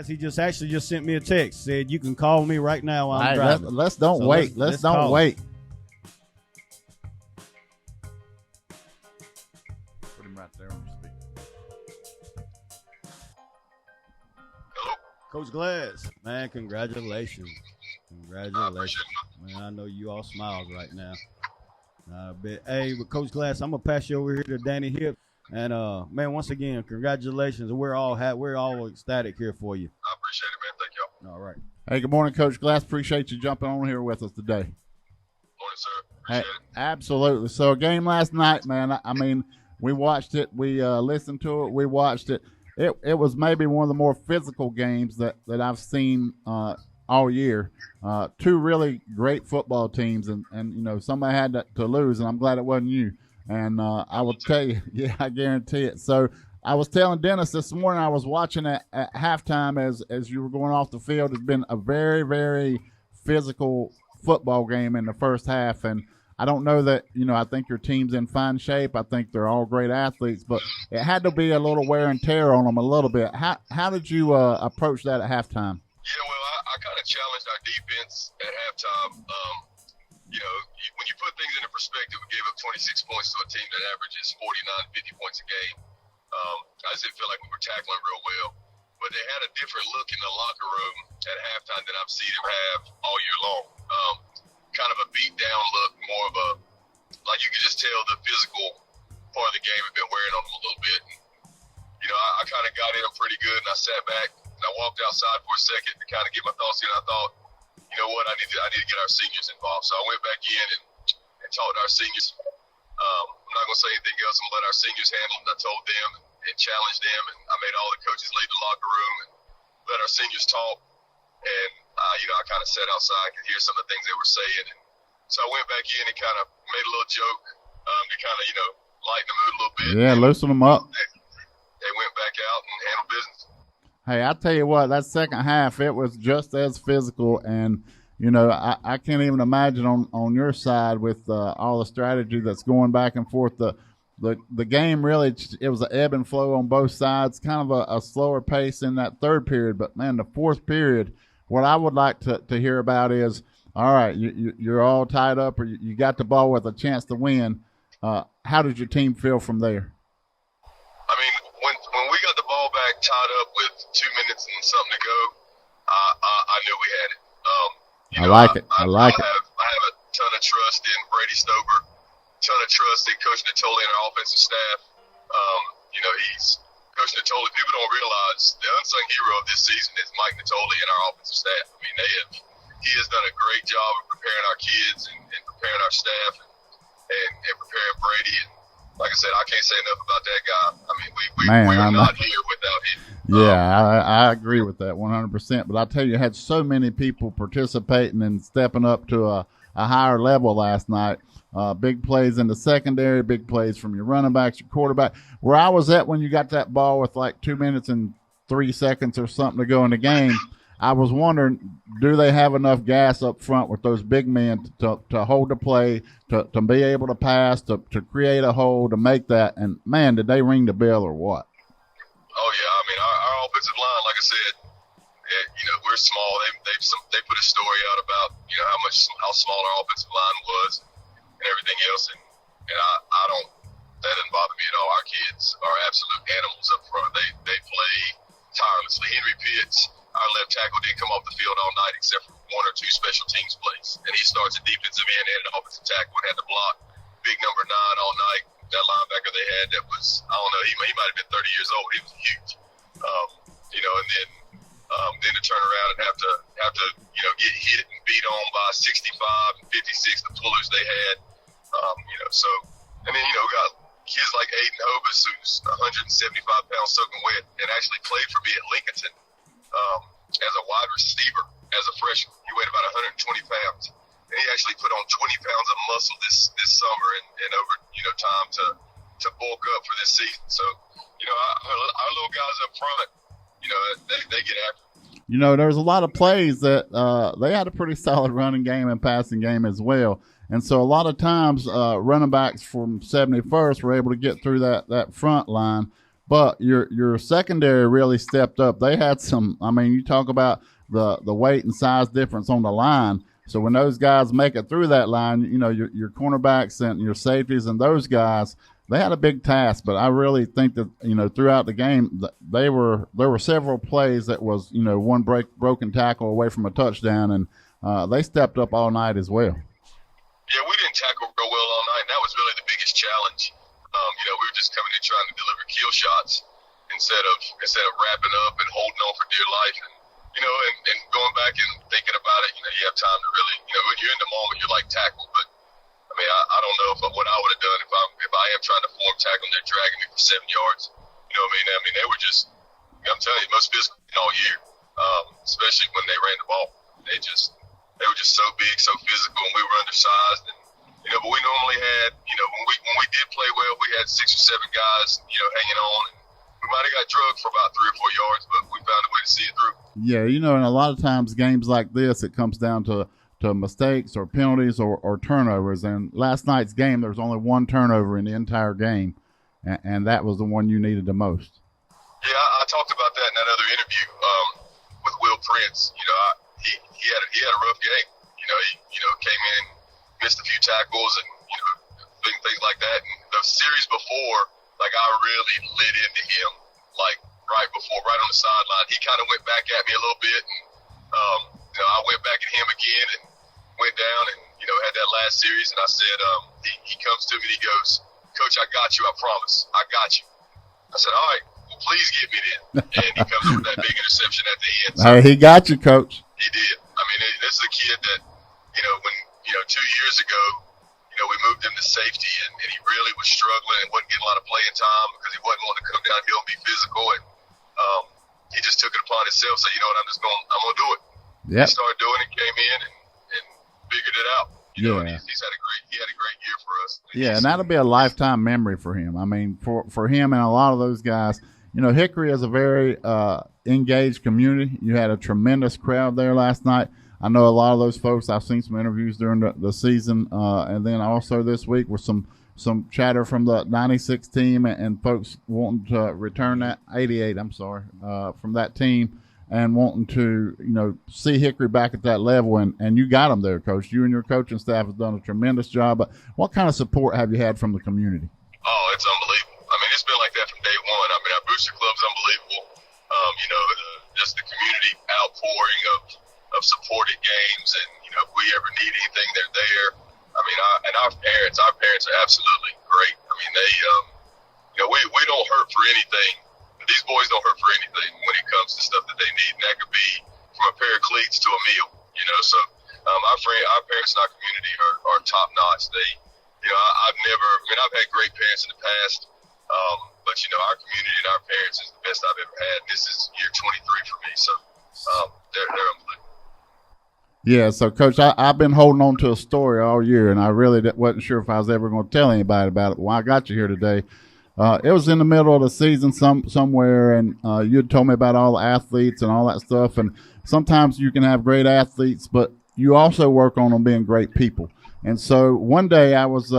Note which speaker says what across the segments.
Speaker 1: Glass, he just sent me a text. Said you can call me right now while I'm driving.
Speaker 2: Let's don't wait. Let's don't wait. Put him right there on the speaker.
Speaker 3: Hello?
Speaker 1: Coach Glass, man, congratulations. Congratulations. Man, I know you all smiles right now. Hey, with Coach Glass, I'm gonna pass you over here to Danny Hipp. And man, once again, congratulations. We're all ecstatic here for you.
Speaker 3: I appreciate it, man. Thank y'all.
Speaker 1: All right.
Speaker 2: Hey, good morning, Coach Glass. Appreciate you jumping on here with us today.
Speaker 3: Morning, sir. Appreciate it.
Speaker 2: Absolutely. So, a game last night, man. I mean, we watched it. We listened to it. We watched it. It was maybe one of the more physical games that I've seen all year. Two really great football teams, and you know, somebody had to lose, and I'm glad it wasn't you. And I will tell you, yeah, I guarantee it. So I was telling Dennis this morning, I was watching at halftime as you were going off the field. It's been a very, very physical football game in the first half. And I don't know that, you know, I think your team's in fine shape. I think they're all great athletes, but it had to be a little wear and tear on them a little bit. How did you approach that at halftime?
Speaker 3: Yeah, well, I kind of challenged our defense at halftime. You know, when you put things into perspective, we gave up 26 points to a team that averages 49, 50 points a game. I just didn't feel like we were tackling real well. But they had a different look in the locker room at halftime than I've seen them have all year long. Kind of a beat down look, more of a, like you could just tell the physical part of the game had been wearing on them a little bit. And, you know, I kind of got in them pretty good, and I sat back and I walked outside for a second to kind of get my thoughts in. I thought, you know what, I need to get our seniors involved. So I went back in and talked to our seniors. I'm not going to say anything else. I'm going to let our seniors handle it. I told them and challenged them, and I made all the coaches leave the locker room and let our seniors talk. And, you know, I kind of sat outside and could hear some of the things they were saying. And so I went back in and kind of made a little joke to kind of, you know, lighten the mood a little bit.
Speaker 2: Yeah, loosen them up.
Speaker 3: They went back out and handled business.
Speaker 2: Hey, I tell you what, that second half, it was just as physical. And, you know, I can't even imagine on your side with all the strategy that's going back and forth. The game really, it was an ebb and flow on both sides, kind of a slower pace in that third period. But, man, the fourth period, what I would like to hear about is, all right, you're all tied up or you got the ball with a chance to win. How did your team feel from there?
Speaker 3: I mean, when we got the ball back tied up with 2 minutes and something to go, I knew we had it.
Speaker 2: I like it. I have
Speaker 3: a ton of trust in Brady Stover, ton of trust in Coach Natoli and our offensive staff. You know, Coach Natoli. People don't realize the unsung hero of this season is Mike Natoli and our offensive staff. I mean, he has done a great job of preparing our kids and preparing our staff and preparing Brady. And like I said, I can't say enough about that guy. I mean, we are not here without him.
Speaker 2: Yeah, I agree with that 100%. But I tell you, had so many people participating and stepping up to a higher level last night. Big plays in the secondary, big plays from your running backs, your quarterback. Where I was at when you got that ball with like 2 minutes and 3 seconds or something to go in the game, I was wondering, do they have enough gas up front with those big men to hold the play, to be able to pass, to create a hole, to make that? And, man, did they ring the bell or what?
Speaker 3: Oh, yeah. I mean, our offensive line, like I said, you know, we're small. They put a story out about, you know, how small our offensive line was and everything else. And I don't – that doesn't bother me at all. Our kids are absolute animals up front. They play tirelessly. Henry Pitts, our left tackle, didn't come off the field all night except for 1 or 2 special teams plays. And he starts at defensive end and an offensive tackle and had to block big number 9 all night. That linebacker they had that was, I don't know, he might have been 30 years old. He was huge. You know, and then to turn around and have to you know, get hit and beat on by 65 and 56, the pullers they had. You know, so, and then, you know, got kids like Aiden Hobus, who's 175 pounds soaking wet and actually played for me at Lincolnton as a wide receiver as a freshman. He weighed about 120 pounds. And he actually put on 20 pounds of muscle this summer and over, you know, time to bulk up for this season. So, you know, our little guys up front, you know, they get after it.
Speaker 2: You know, there's a lot of plays that they had a pretty solid running game and passing game as well. And so a lot of times running backs from 71st were able to get through that front line. But your secondary really stepped up. They had some. I mean, you talk about the weight and size difference on the line. So when those guys make it through that line, you know, your cornerbacks and your safeties and those guys, they had a big task. But I really think that, you know, throughout the game, there were several plays that was, you know, one broken tackle away from a touchdown, and they stepped up all night as well.
Speaker 3: Yeah, we didn't tackle real well all night, and that was really the biggest challenge. You know, we were just coming in trying to deliver kill shots instead of wrapping up and holding on for dear life. And you know, and going back and thinking about it, you know, you have time to really, you know, when you're in the moment, you're like tackle. But I mean, I don't know what I would have done if I am trying to form tackle and they're dragging me for 7 yards. You know what I mean? I mean, they were just, I'm telling you, most physical all year, especially when they ran the ball. They were just so big, so physical, and we were undersized. And you know, but we normally had, you know, when we did play well, we had 6 or 7 guys, you know, hanging on. And we might have got drugged for about 3 or 4 yards, but we found a way to see it through.
Speaker 2: Yeah, you know, and a lot of times games like this, it comes down to mistakes or penalties or turnovers. And last night's game, there was only 1 turnover in the entire game, and that was the one you needed the most.
Speaker 3: Yeah, I talked about that in that other interview with Will Prince. You know, he had a rough game. You know, he came in, missed a few tackles, and you know, things like that. And the series before, like I really lit into him, like right on the sideline. He kind of went back at me a little bit, and you know, I went back at him again and went down, and you know, had that last series. And I said, he comes to me and he goes, "Coach, I got you. I promise, I got you." I said, "All right, well, please get me then." And he comes with that big interception at the end. So
Speaker 2: hey, he got you, Coach.
Speaker 3: he did. I mean, this is a kid that, you know, when, you know, 2 years ago, you know, we moved him to safety, and he really was struggling and wasn't getting a lot of playing time because he wasn't wanting to come downhill and be physical. And he just took it upon himself, said, "You know what, I'm going to do it."
Speaker 2: Yeah.
Speaker 3: He started doing it, came in and figured it out. You know, and he had a great year for us.
Speaker 2: Yeah, and that'll be a lifetime memory for him. I mean, for him and a lot of those guys, you know, Hickory is a very engaged community. You had a tremendous crowd there last night. I know a lot of those folks. I've seen some interviews during the season, and then also this week with some chatter from the 96 team and folks wanting to return that 88. I'm sorry, from that team and wanting to, you know, see Hickory back at that level. And you got them there, Coach. You and your coaching staff have done a tremendous job. But what kind of support have you had from the community?
Speaker 3: Oh, it's unbelievable. I mean, it's been like that from day one. I mean, our booster club's unbelievable. You know, just the community outpouring of support at games, and you know, if we ever need anything, they're there. I mean, our parents are absolutely great. I mean, they, you know, we don't hurt for anything. These boys don't hurt for anything when it comes to stuff that they need, and that could be from a pair of cleats to a meal. You know, so our parents in our community are top notch. They, you know, I've had great parents in the past, but you know, our community and our parents is the best I've ever had. This is year 23 for me, so they're unbelievable.
Speaker 2: Yeah, so, Coach, I've been holding on to a story all year, and I really wasn't sure if I was ever going to tell anybody about it. Well, I got you here today. It was in the middle of the season somewhere, and you had told me about all the athletes and all that stuff. And sometimes you can have great athletes, but you also work on them being great people. And so one day I was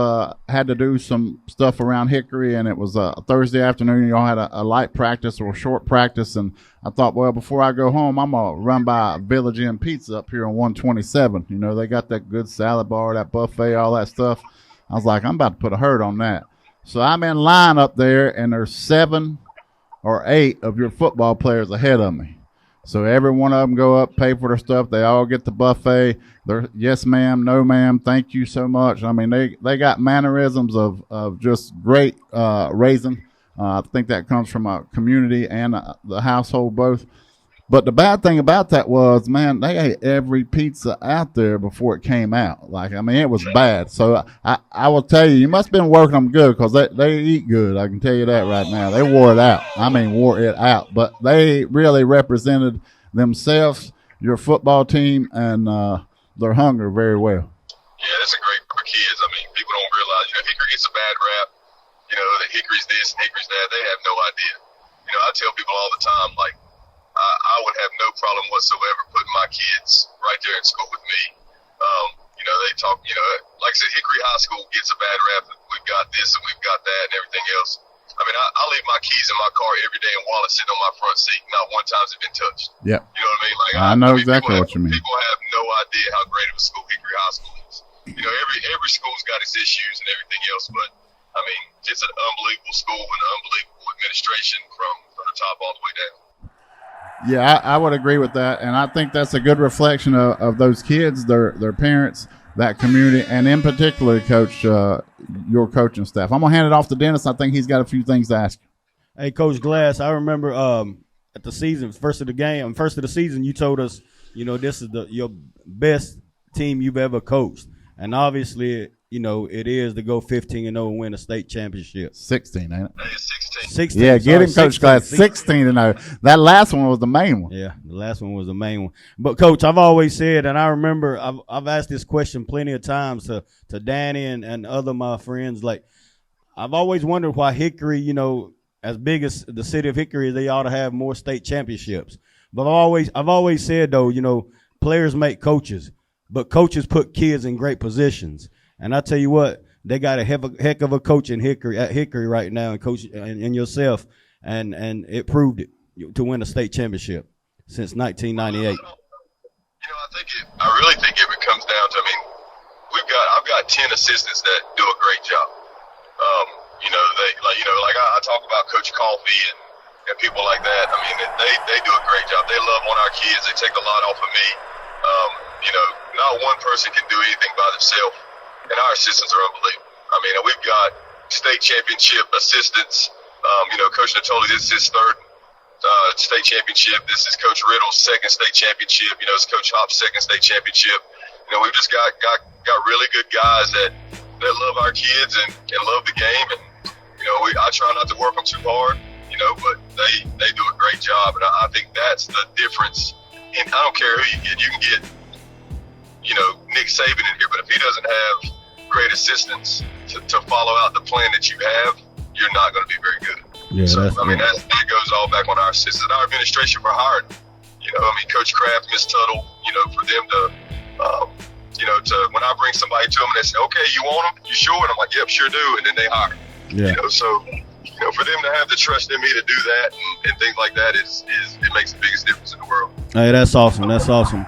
Speaker 2: had to do some stuff around Hickory, and it was a Thursday afternoon. You all had a light practice or a short practice, and I thought, well, before I go home, I'm going to run by Village Inn Pizza up here on 127. You know, they got that good salad bar, that buffet, all that stuff. I was like, I'm about to put a hurt on that. So I'm in line up there, and there's 7 or 8 of your football players ahead of me. So every one of them go up, pay for their stuff. They all get the buffet. They're yes, ma'am, no, ma'am, thank you so much. I mean, they got mannerisms of just great raising. I think that comes from a community and the household both. But the bad thing about that was, man, they ate every pizza out there before it came out. Like, I mean, it was bad. So I will tell you must have been working them good because they eat good. I can tell you that right now. They wore it out. I mean, wore it out. But they really represented themselves, your football team, and their hunger very well.
Speaker 3: Yeah, that's a great group of kids. I mean, people don't realize, you know, Hickory gets a bad rap. You know, that Hickory's this and Hickory's that. They have no idea. You know, I tell people all the time, like, I would have no problem whatsoever putting my kids right there in school with me. You know, they talk, you know, like I said, Hickory High School gets a bad rap. We've got this and we've got that and everything else. I mean, I leave my keys in my car every day and wallet sitting on my front seat. Not one time's it been touched.
Speaker 2: Yep.
Speaker 3: You know what I mean? Like
Speaker 2: I know exactly what you mean.
Speaker 3: People have no idea how great of a school Hickory High School is. You know, every school's got its issues and everything else, but I mean, it's an unbelievable school and an unbelievable administration from the top all the way down.
Speaker 2: Yeah, I would agree with that, and I think that's a good reflection of those kids, their parents, that community, and in particular, Coach, your coaching staff. I'm gonna hand it off to Dennis. I think he's got a few things to ask you.
Speaker 1: Hey, Coach Glass, I remember at the season, first of the season, you told us, you know, this is your best team you've ever coached, and obviously, you know, it is to go 15-0 and win a state championship.
Speaker 2: 16, ain't it?
Speaker 3: It's 16.
Speaker 1: 16.
Speaker 2: Yeah, get him, Coach
Speaker 1: 16,
Speaker 2: Glass. 16-0. That last one was the main one.
Speaker 1: Yeah, the last one was the main one. But Coach, I've always said, and I remember I've asked this question plenty of times to Danny and other my friends. Like, I've always wondered why Hickory, you know, as big as the city of Hickory, they ought to have more state championships. But I've always said though, you know, players make coaches, but coaches put kids in great positions. And I tell you what, they got a heck of a coach at Hickory right now, and coach and yourself, and it proved it to win a state championship since 1998.
Speaker 3: You know, I really think it comes down to, I mean, I've got 10 assistants that do a great job. You know, I talk about Coach Coffee and people like that. I mean, they do a great job. They love on our kids. They take a lot off of me. You know, not one person can do anything by themselves. And our assistants are unbelievable. I mean, we've got state championship assistants. You know, Coach Natoli, this is his third state championship. This is Coach Riddle's second state championship. You know, it's Coach Hop's second state championship. You know, we've just got really good guys that love our kids and love the game. And, you know, I try not to work them too hard, you know, but they do a great job. And I think that's the difference. And I don't care who you get. You can get, you know, Nick Saban in here, but if he doesn't have great assistants to follow out the plan that you have, you're not going to be very good.
Speaker 1: Yeah,
Speaker 3: so, I mean, that goes all back on our assistants. Our administration for hiring, you know, I mean, Coach Kraft, Miss Tuttle, you know, for them to, you know, when I bring somebody to them and they say, okay, you want them? You sure? And I'm like, yep, sure do. And then they hire.
Speaker 1: Yeah.
Speaker 3: You know, so, you know, for them to have the trust in me to do that and things like that it makes the biggest difference in the world.
Speaker 1: Hey, that's awesome. That's awesome.